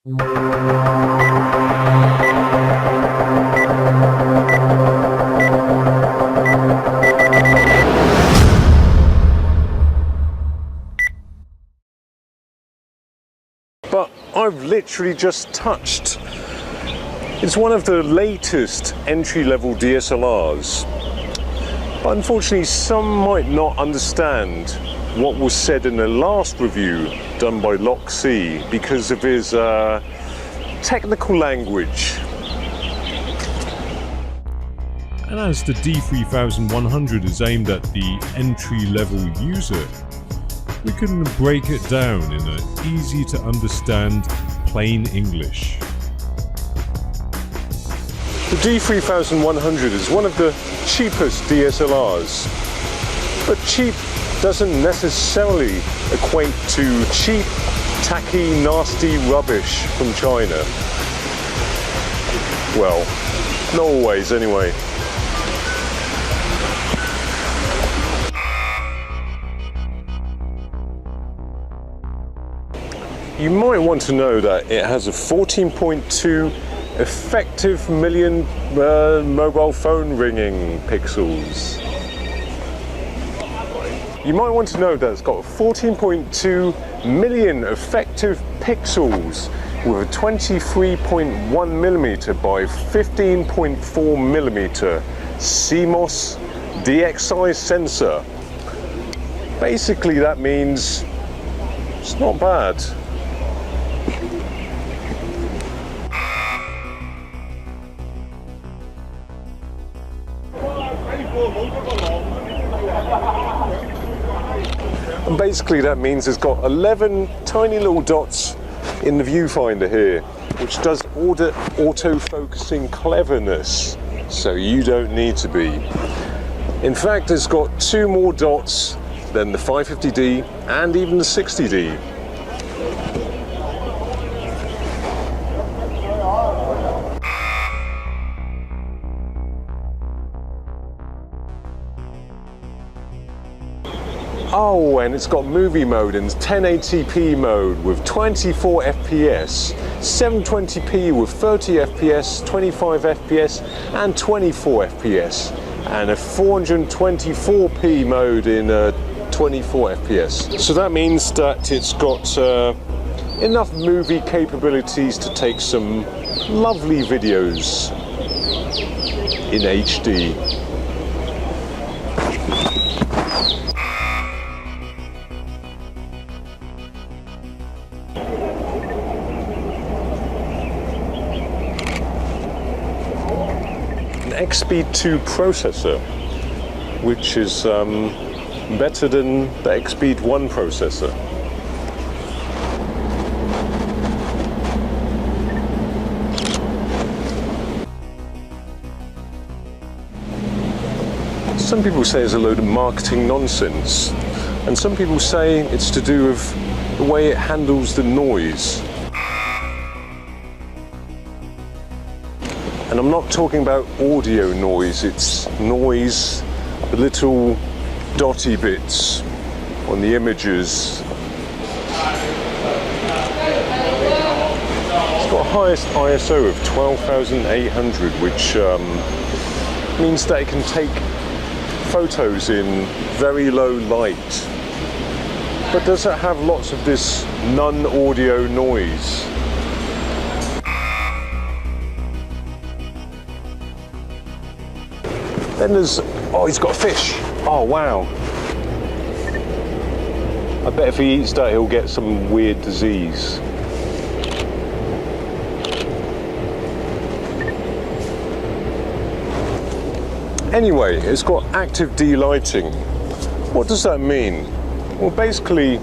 But I've literally just touched. It's one of the latest entry-level DSLRs. But unfortunately, some might not understand what was said in the last review done by Lock C because of his technical language. And as the D3100 is aimed at the entry-level user, we can break it down in an easy to understand plain English. The D3100 is one of the cheapest DSLRs, but cheap doesn't necessarily equate to cheap, tacky, nasty rubbish from China. Well, not always anyway. You might want to know that it has a 14.2 effective million mobile phone ringing pixels. You might want to know that it's got 14.2 million effective pixels with a 23.1mm by 15.4mm CMOS DXI sensor. Basically that means it's not bad. And basically that means it's got 11 tiny little dots in the viewfinder here, which does auto-focusing cleverness, so you don't need to be. In fact, it's got 2 more dots than the 550D and even the 60D. Oh, and it's got movie mode and 1080p mode with 24 FPS, 720p with 30 FPS, 25 FPS and 24 FPS, and a 424p mode in 24 FPS. So that means that it's got enough movie capabilities to take some lovely videos in HD. X-Speed 2 processor, which is better than the X-Speed 1 processor. Some people say it's a load of marketing nonsense, and some people say it's to do with the way it handles the noise. And I'm not talking about audio noise, it's noise, the little dotty bits on the images. It's got a highest ISO of 12,800, which means that it can take photos in very low light. But does it have lots of this non-audio noise? Then there's, oh, he's got a fish. Oh, wow. I bet if he eats that, he'll get some weird disease. Anyway, it's got active D-lighting. What does that mean? Well, basically,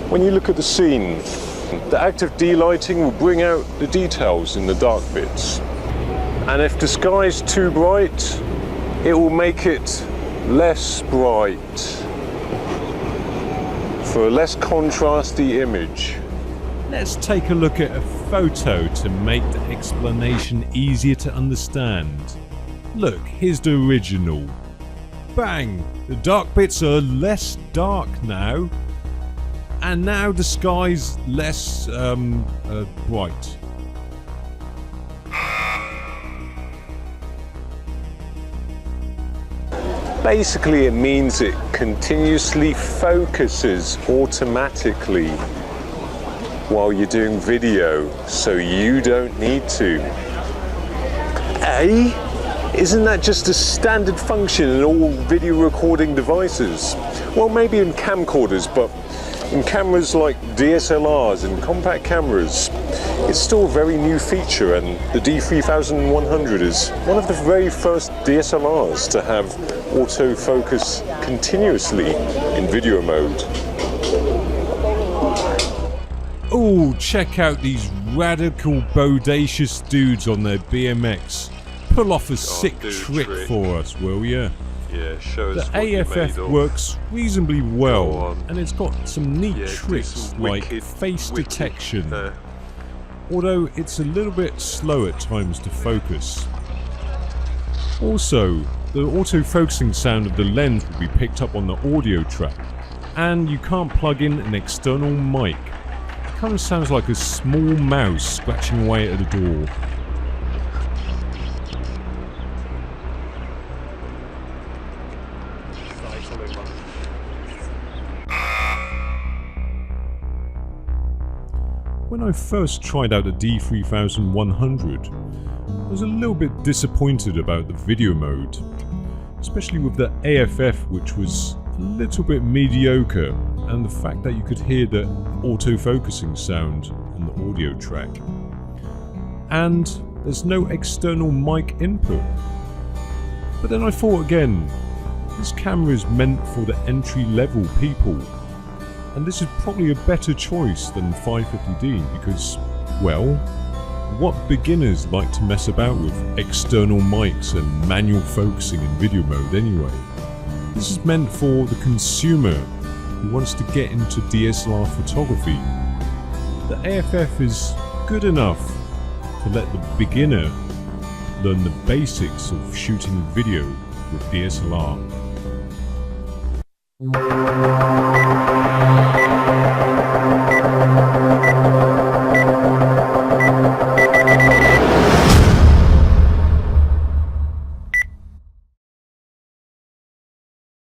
when you look at the scene, the active D-lighting will bring out the details in the dark bits. And if the sky's too bright, it will make it less bright for a less contrasty image. Let's take a look at a photo to make the explanation easier to understand. Look, here's the original. Bang! The dark bits are less dark now. And now the sky's less bright. Basically, it means it continuously focuses automatically while you're doing video, so you don't need to. Isn't that just a standard function in all video recording devices? Well, maybe in camcorders, but in cameras like DSLRs and compact cameras, it's still a very new feature, and the D3100 is one of the very first DSLRs to have autofocus continuously in video mode. Oh, check out these radical, bodacious dudes on their BMX. Pull off a sick trick for us, will ya? Yeah, show us the what you AFF made of. works reasonably well, Go on. and it's got some neat Yeah, tricks this like wicked, face wicked, detection, although it's a little bit slow at times to focus. Also, the autofocusing sound of the lens will be picked up on the audio track, and you can't plug in an external mic. It kind of sounds like a small mouse scratching away at a door. When I first tried out the D3100, I was a little bit disappointed about the video mode, especially with the AFF, which was a little bit mediocre, and the fact that you could hear the autofocusing sound on the audio track. And there's no external mic input. But then I thought again, this camera is meant for the entry-level people. And this is probably a better choice than 550D because, well, what beginners like to mess about with external mics and manual focusing in video mode anyway? This is meant for the consumer who wants to get into DSLR photography. The AFF is good enough to let the beginner learn the basics of shooting video with DSLR.